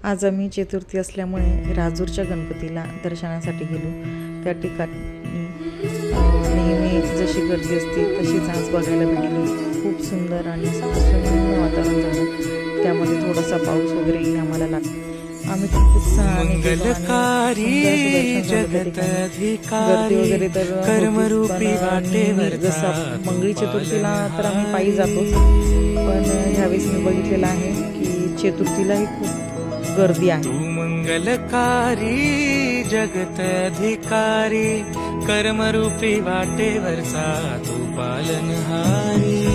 आज आम्ही चतुर्थी असल्यामुळे राजूरच्या गणपतीला दर्शनासाठी गेलो। त्या ठिकाणी नेहमी जशी गर्दी असते तशीच आज बघायला भेटली। खूप सुंदर आणि सुंदर वातावरण झालं। त्यामध्ये थोडासा पाऊस वगैरे आम्हाला लागला। आम्ही खूप उत्साहाने गर्दी वगैरे तर जसं मंगळी चतुर्थीला तर आम्ही पायी जातो, पण ह्यावेळेस मी बघितलेलं आहे की चतुर्थीलाही खूप गर्दी आहे। तू मंगलकारी जगत अधिकारी कर्मरूपी वाटेवरचा तू पालनहारी।